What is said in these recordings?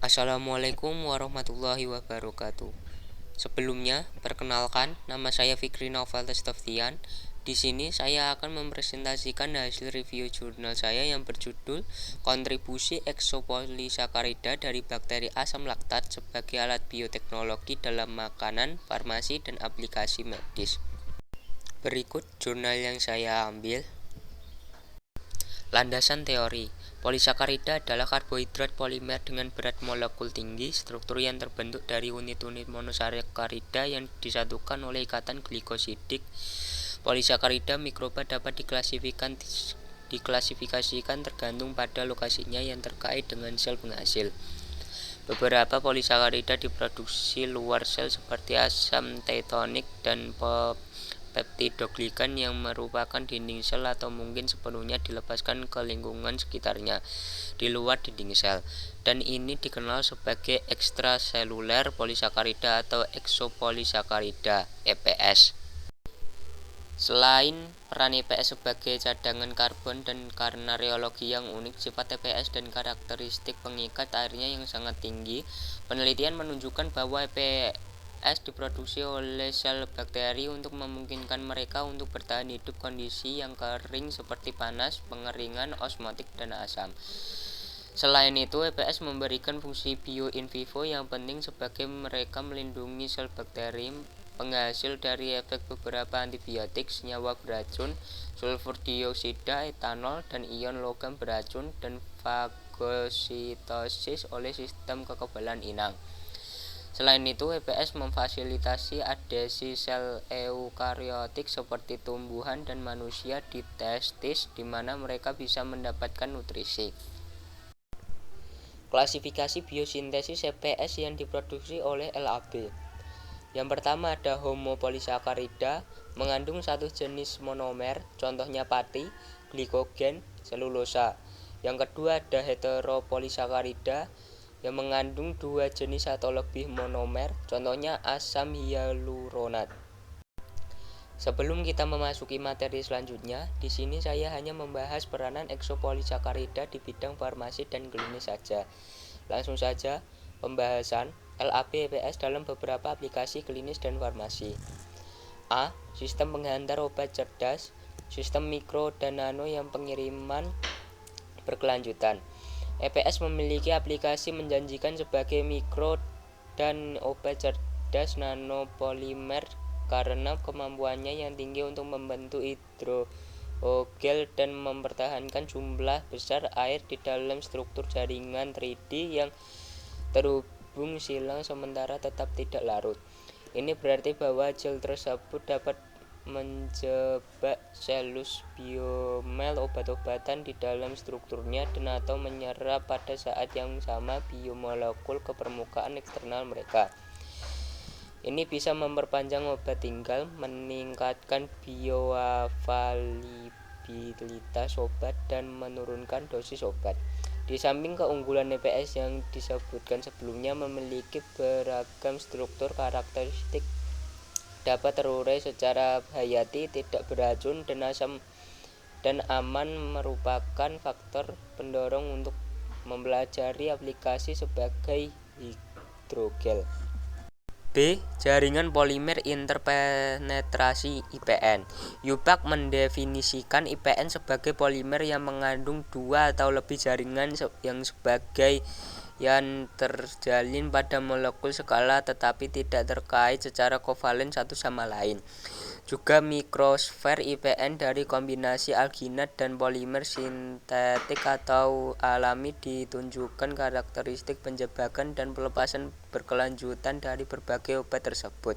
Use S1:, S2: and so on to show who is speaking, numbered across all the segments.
S1: Assalamualaikum warahmatullahi wabarakatuh. Sebelumnya, perkenalkan, nama saya Fikri Naufal Testoftian. Di sini saya akan mempresentasikan hasil review jurnal saya yang berjudul Kontribusi Eksopolisakarida dari Bakteri Asam Laktat sebagai Alat Bioteknologi dalam Makanan, Farmasi, dan Aplikasi Medis. Berikut jurnal yang saya ambil. Landasan teori. Polisakarida adalah karbohidrat polimer dengan berat molekul tinggi, struktur yang terbentuk dari unit-unit monosakarida yang disatukan oleh ikatan glikosidik. Polisakarida mikroba dapat diklasifikasikan tergantung pada lokasinya yang terkait dengan sel penghasil. Beberapa polisakarida diproduksi luar sel seperti asam tetonik dan peptidoglikan yang merupakan dinding sel atau mungkin sepenuhnya dilepaskan ke lingkungan sekitarnya di luar dinding sel, dan ini dikenal sebagai ekstraseluler polisakarida atau eksopolisakarida (EPS). Selain peran EPS sebagai cadangan karbon dan karena reologi yang unik, sifat EPS dan karakteristik pengikat airnya yang sangat tinggi, penelitian menunjukkan bahwa EPS diproduksi oleh sel bakteri untuk memungkinkan mereka untuk bertahan hidup kondisi yang kering seperti panas, pengeringan, osmotik, dan asam. Selain itu, EPS memberikan fungsi bio in vivo yang penting sebagai mereka melindungi sel bakteri penghasil dari efek beberapa antibiotik, senyawa beracun, sulfur dioksida, etanol, dan ion logam beracun, dan fagositosis oleh sistem kekebalan inang. Selain itu, EPS memfasilitasi adhesi sel eukariotik seperti tumbuhan dan manusia di testis, di mana mereka bisa mendapatkan nutrisi. Klasifikasi biosintesis EPS yang diproduksi oleh LAB. Yang pertama ada homopolisakarida, mengandung satu jenis monomer, contohnya pati, glikogen, selulosa. Yang kedua ada heteropolisakarida, yang mengandung dua jenis atau lebih monomer, contohnya asam hyaluronat. Sebelum kita memasuki materi selanjutnya, di sini saya hanya membahas peranan eksopolisakarida di bidang farmasi dan klinis saja. Langsung saja pembahasan LAB EPS dalam beberapa aplikasi klinis dan farmasi. A. Sistem penghantar obat cerdas, sistem mikro dan nano yang pengiriman berkelanjutan. EPS memiliki aplikasi menjanjikan sebagai mikro dan obat cerdas nanopolimer karena kemampuannya yang tinggi untuk membentuk hidrogel dan mempertahankan jumlah besar air di dalam struktur jaringan 3D yang terhubung silang sementara tetap tidak larut. Ini berarti bahwa gel tersebut dapat menjebak selus biomel obat-obatan di dalam strukturnya dan atau menyerap pada saat yang sama biomolekul ke permukaan eksternal mereka. Ini bisa memperpanjang obat tinggal, meningkatkan bioavailabilitas obat, dan menurunkan dosis obat. Di samping keunggulan EPS yang disebutkan sebelumnya, memiliki beragam struktur karakteristik, dapat terurai secara hayati, tidak beracun, dan asam dan aman merupakan faktor pendorong untuk mempelajari aplikasi sebagai hidrogel. B. Jaringan polimer interpenetrasi IPN. UPAC mendefinisikan IPN sebagai polimer yang mengandung dua atau lebih jaringan yang sebagai yang terjalin pada molekul skala tetapi tidak terkait secara kovalen satu sama lain. Juga mikrosfer IPN dari kombinasi alginat dan polimer sintetik atau alami ditunjukkan karakteristik penjebakan dan pelepasan berkelanjutan dari berbagai obat tersebut.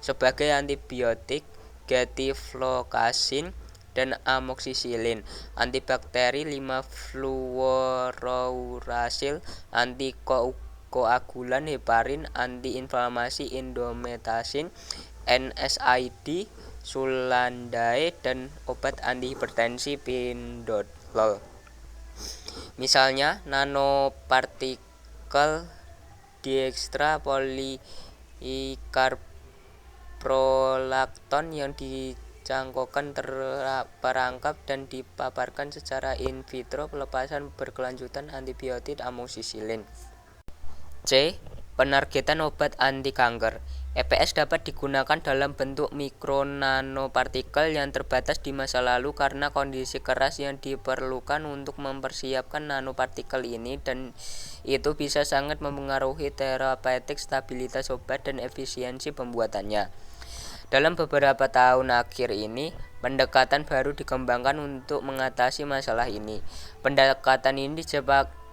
S1: Sebagai antibiotik, getiflokasin dan amoksisilin, antibakteri 5-fluorourasil, antikoagulan heparin, antiinflamasi indometasin, NSAID, sulandae, dan obat antihipertensi pindolol. Misalnya nanopartikel diekstra polikarprolakton yang dicangkokkan terperangkap dan dipaparkan secara in vitro pelepasan berkelanjutan antibiotik amoksisilin. C. Penargetan obat anti kanker. EPS dapat digunakan dalam bentuk mikronanopartikel yang terbatas di masa lalu karena kondisi keras yang diperlukan untuk mempersiapkan nanopartikel ini, dan itu bisa sangat mempengaruhi terapeutik, stabilitas obat, dan efisiensi pembuatannya. Dalam beberapa tahun akhir ini, pendekatan baru dikembangkan untuk mengatasi masalah ini. Pendekatan ini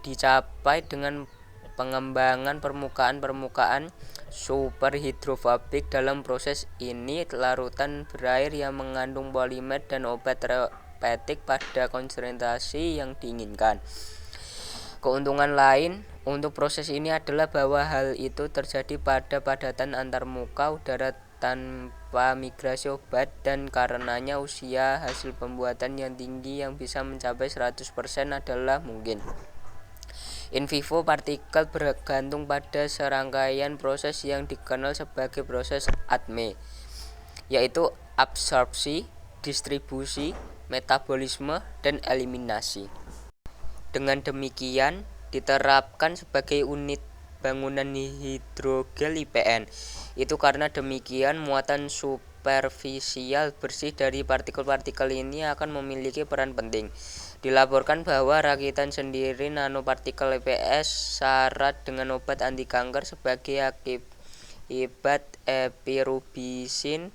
S1: dicapai dengan pengembangan permukaan superhidrofobik. Dalam proses ini, larutan berair yang mengandung polimer dan obat terapeutik pada konsentrasi yang diinginkan. Keuntungan lain untuk proses ini adalah bahwa hal itu terjadi pada padatan antarmuka udara tanpa migrasi obat, dan karenanya usia hasil pembuatan yang tinggi yang bisa mencapai 100% adalah mungkin. In vivo partikel bergantung pada serangkaian proses yang dikenal sebagai proses ADME, yaitu absorpsi, distribusi, metabolisme, dan eliminasi. Dengan demikian, diterapkan sebagai unit bangunan hidrogel IPN. Itu karena demikian, muatan superfisial bersih dari partikel-partikel ini akan memiliki peran penting. Dilaporkan bahwa rakitan sendiri nanopartikel EPS syarat dengan obat anti kanker sebagai akibat epirubisin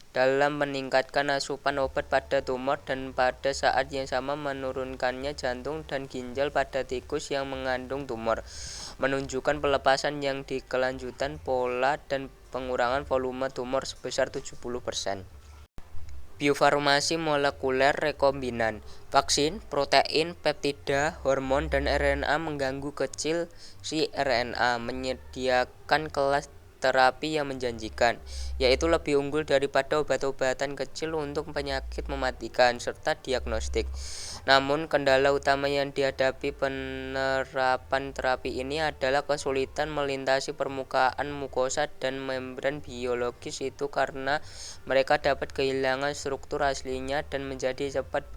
S1: dalam meningkatkan asupan obat pada tumor, dan pada saat yang sama menurunkannya jantung dan ginjal pada tikus yang mengandung tumor, menunjukkan pelepasan yang dikelanjutan pola dan pengurangan volume tumor sebesar 70%. Biofarmasi molekuler rekombinan. Vaksin, protein, peptida, hormon, dan RNA mengganggu kecil si RNA menyediakan kelas terapi yang menjanjikan, yaitu lebih unggul daripada obat-obatan kecil untuk penyakit mematikan serta diagnostik. Namun, kendala utama yang dihadapi penerapan terapi ini adalah kesulitan melintasi permukaan mukosa dan membran biologis itu karena mereka dapat kehilangan struktur aslinya dan menjadi cepat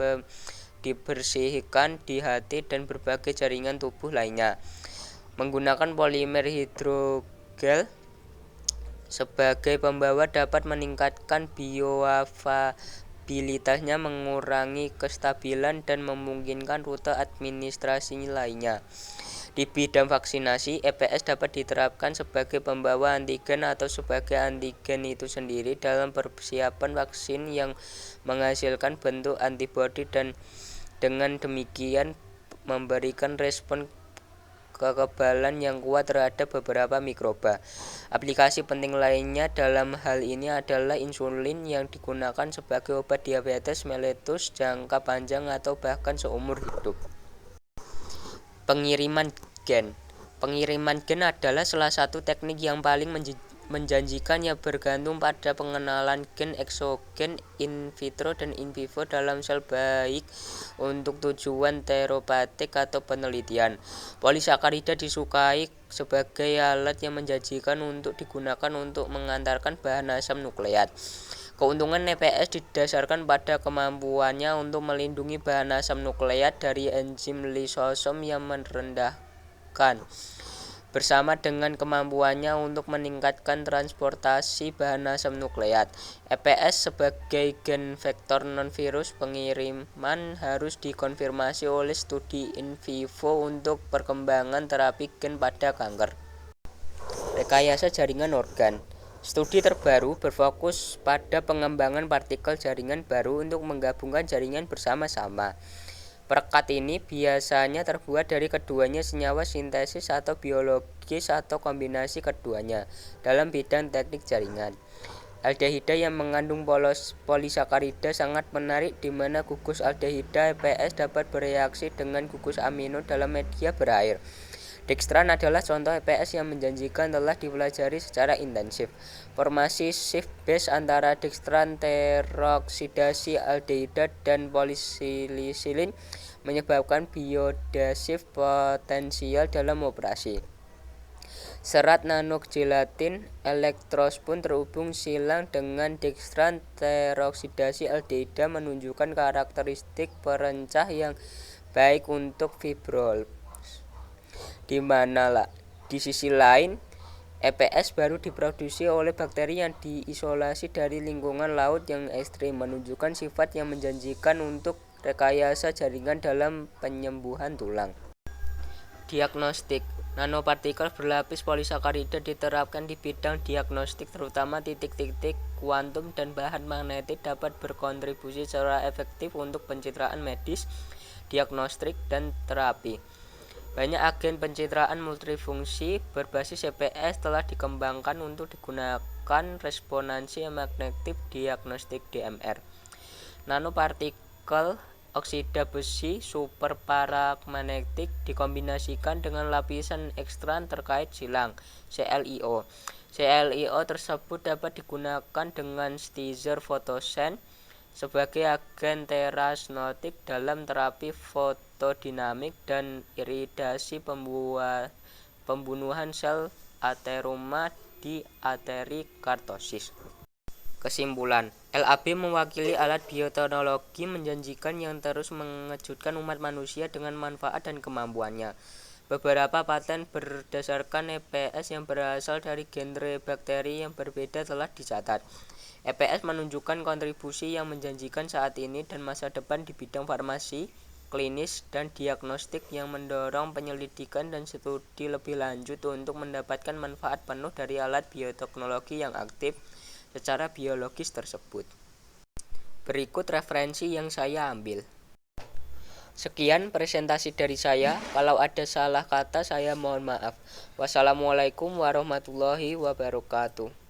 S1: dibersihkan di hati dan berbagai jaringan tubuh lainnya. Menggunakan polimer hidrogel sebagai pembawa dapat meningkatkan bioavailabilitasnya, mengurangi kestabilan, dan memungkinkan rute administrasi lainnya. Di bidang vaksinasi, EPS dapat diterapkan sebagai pembawa antigen atau sebagai antigen itu sendiri dalam persiapan vaksin yang menghasilkan bentuk antibodi, dan dengan demikian memberikan respon kekebalan yang kuat terhadap beberapa mikroba. Aplikasi penting lainnya dalam hal ini adalah insulin yang digunakan sebagai obat diabetes mellitus jangka panjang atau bahkan seumur hidup. Pengiriman gen. Pengiriman gen adalah salah satu teknik yang paling menjanjikan yang bergantung pada pengenalan gen eksogen in vitro dan in vivo dalam sel, baik untuk tujuan terapeutik atau penelitian. Polisakarida disukai sebagai alat yang menjanjikan untuk digunakan untuk mengantarkan bahan asam nukleat. Keuntungan EPS didasarkan pada kemampuannya untuk melindungi bahan asam nukleat dari enzim lisosom yang merendahkan, bersama dengan kemampuannya untuk meningkatkan transportasi bahan asam nukleat. EPS sebagai gen vektor non-virus pengiriman harus dikonfirmasi oleh studi in vivo untuk perkembangan terapi gen pada kanker. Rekayasa jaringan organ. Studi terbaru berfokus pada pengembangan partikel jaringan baru untuk menggabungkan jaringan bersama-sama. Perekat ini biasanya terbuat dari keduanya senyawa sintesis atau biologis atau kombinasi keduanya. Dalam bidang teknik jaringan, aldehida yang mengandung polisakarida sangat menarik, di mana gugus aldehida EPS dapat bereaksi dengan gugus amino dalam media berair. Dextran adalah contoh EPS yang menjanjikan, telah dipelajari secara intensif. Formasi shift base antara dextran teroksidasi aldehida dan polisilisilin menyebabkan biodesif potensial dalam operasi. Serat nanogelatin elektrospun terhubung silang dengan dextran teroksidasi aldehida menunjukkan karakteristik perencah yang baik untuk fibrol, di mana Di sisi lain, EPS baru diproduksi oleh bakteri yang diisolasi dari lingkungan laut yang ekstrim, menunjukkan sifat yang menjanjikan untuk rekayasa jaringan dalam penyembuhan tulang. Diagnostik. Nanopartikel berlapis polisakarida diterapkan di bidang diagnostik, terutama titik-titik kuantum dan bahan magnetik dapat berkontribusi secara efektif untuk pencitraan medis, diagnostik, dan terapi. Banyak agen pencitraan multifungsi berbasis EPS telah dikembangkan untuk digunakan resonansi magnetik diagnostik DMR. Nanopartikel oksida besi superparamagnetik dikombinasikan dengan lapisan ekstran terkait silang CLIO. CLIO tersebut dapat digunakan dengan Stizer Photosen sebagai agen terasnotik dalam terapi fotodinamik dan iridasi pembunuhan sel ateroma di arterikartosis. Kesimpulan, LAB mewakili alat bioteknologi menjanjikan yang terus mengejutkan umat manusia dengan manfaat dan kemampuannya. Beberapa paten berdasarkan EPS yang berasal dari genre bakteri yang berbeda telah dicatat. EPS menunjukkan kontribusi yang menjanjikan saat ini dan masa depan di bidang farmasi, klinis, dan diagnostik yang mendorong penyelidikan dan studi lebih lanjut untuk mendapatkan manfaat penuh dari alat bioteknologi yang aktif secara biologis tersebut. Berikut referensi yang saya ambil. Sekian presentasi dari saya. Kalau ada salah kata saya mohon maaf. Wassalamualaikum warahmatullahi wabarakatuh.